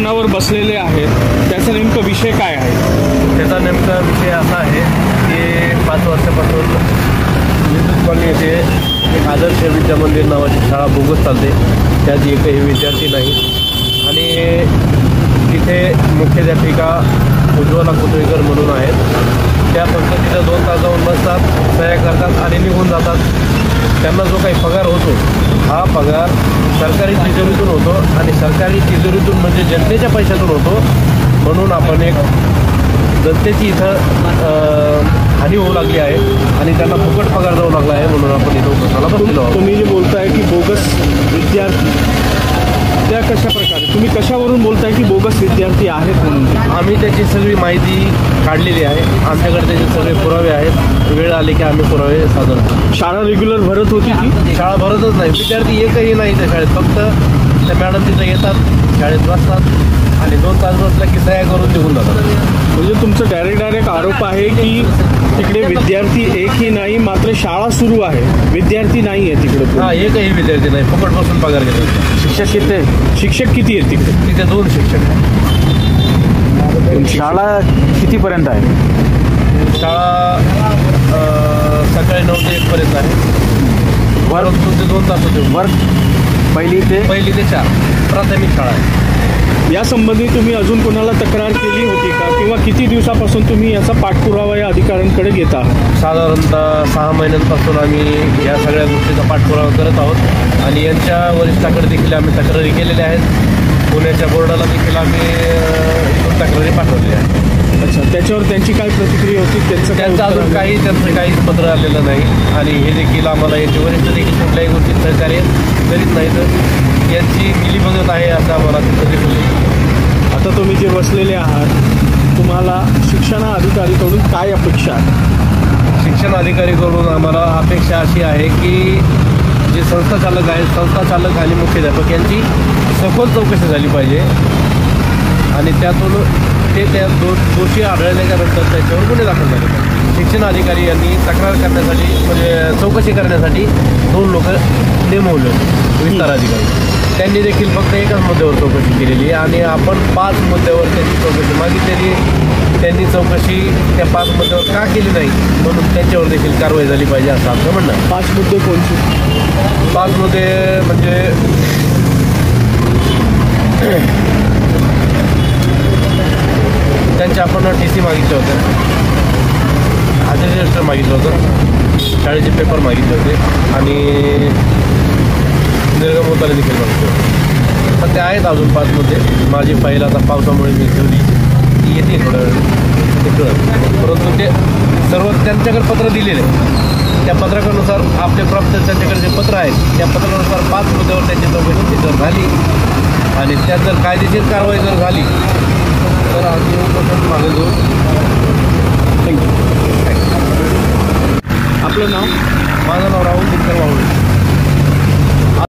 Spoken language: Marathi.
वर बसलेले आहेत, त्याचा नेमका विषय काय आहे? त्याचा नेमका विषय असा आहे की 5 वर्षापासून विद्युत कॉलनी येथे एक आदर्श विद्या मंदिर नावाची शाळा बोगस चालते, त्यात एकही विद्यार्थी नाही आणि तिथे मुख्याध्यापिका उज्ज्वला कुतुळेकर म्हणून आहेत. त्या फक्त तिथं 2 तास जाऊन बसतात, सह्या करतात आणि निघून जातात. त्यांना जो काही पगार होतो हा पगार सरकारी तिजोरीतून होतो आणि सरकारी तिजोरीतून म्हणजे जनतेच्या पैशातून होतो. म्हणून आपण एक जनतेची इथं हानी होऊ लागली आहे आणि त्यांना फुकट पगार जाऊ लागला आहे. म्हणून आपण इथं उपोषणाला बसलेलो आहोत. तुम्ही जे बोलताय की बोगस विद्यार्थी, त्या कशा प्रकारे तुम्ही कशावरून बोलताय की बोगस विद्यार्थी आहेत म्हणून? आम्ही त्याची सगळी माहिती काढलेली आहे, आमच्याकडे त्याचे सगळे पुरावे आहेत. वेळ आली की आम्ही पुरावे सादर करतो. शाळा रेग्युलर भरत होती की? शाळा भरतच नाही, विद्यार्थी एकही नाही त्या शाळेत. फक्त त्या मॅडम तिथं येतात, शाळेत बसतात आणि 2 तास बसला की सह्या करून निघून जातात. म्हणजे तुमचं डायरेक्ट आरोप आहे की तिकडे विद्यार्थी एकही नाही, मात्र शाळा सुरू आहे, विद्यार्थी नाही आहे तिकडे? हां, एकही विद्यार्थी नाही, फुकट बसून पगार घेतात. शिक्षक किती आहे? शिक्षक किती आहेत तिकडे? तिथे 2 शिक्षक आहेत. शाळा कितीपर्यंत आहे? शाळा सकाळी 9 ते 1 पर्यंत आहे. वर्ग तुमचे 2 तास होते. वर्ग पहिली ते 4 प्राथमिक शाळा आहे. यासंबंधी तुम्ही अजून कोणाला तक्रार केली होती का, किंवा किती दिवसापासून तुम्ही याचा पाठपुरावा या अधिकाऱ्यांकडे घेत आहात? साधारणतः 6 महिन्यांपासून आम्ही या सगळ्या गोष्टीचा पाठपुरावा करत आहोत आणि यांच्या वरिष्ठाकडे देखील आम्ही तक्रारी केलेल्या आहेत. पुण्याच्या बोर्डाला देखील आम्ही तक्रारी पाठवलेल्या आहेत. अच्छा, त्याच्यावर त्यांची काय प्रतिक्रिया होती? त्यांचं अजून त्यांचं काहीच पत्र आलेलं नाही आणि हे देखील आम्हाला यांचे वरिष्ठ देखील कुठल्याही गोष्टीत सहकार्य करीत नाही. तर यांची मिलीभगत आहे असं आम्हाला तिथं दिसून. आता तुम्ही जे बसलेले आहात, तुम्हाला शिक्षण अधिकारीकडून काय अपेक्षा आहे? शिक्षण अधिकारीकडून आम्हाला अपेक्षा अशी आहे की जे संस्थाचालक आहेत, संस्थाचालक आणि मुख्याध्यापक यांची सखोल चौकशी झाली पाहिजे आणि त्यातून त्या दोषी आढळल्याच्या नंतर त्याच्यावर गुन्हे दाखल झाले पाहिजे. शिक्षण अधिकारी यांनी तक्रार करण्यासाठी म्हणजे चौकशी करण्यासाठी 2 लोक नेमवले, विस्तार अधिकारी. त्यांनी देखील फक्त एकाच मुद्द्यावर चौकशी केलेली आहे आणि आपण 5 मुद्द्यावर त्यांची चौकशी मागितलेली. त्यांनी चौकशी त्या 5 मुद्द्यावर का केली नाही म्हणून त्यांच्यावर देखील कारवाई झाली पाहिजे असं आमचं म्हणणं आहे. 5 मुद्दे कोणते? 5 मुद्दे म्हणजे त्यांच्या आपण TC मागितले होते, आधार रजिस्टर मागितलं होतं, शाळेचे पेपर मागितले होते आणि निर्गमोताने देखील मागितले होते. पण ते आहेत अजून 5 मुद्दे. माझी फाईल आता पावसामुळे मी ठेवली, ती येते थोडं तिकडं, परंतु ते सर्व त्यांच्याकडे पत्र दिलेले आहे. त्या पत्रकानुसार आपले प्राप्त त्यांच्याकडे जे पत्र आहेत त्या पत्रानुसार 5 मुद्द्यावर त्यांची चौकशी जर झाली आणि त्यात जर कायदेशीर कारवाई जर झाली तर आम्ही मागे जाऊ. थँक्यू. आपलं नाव?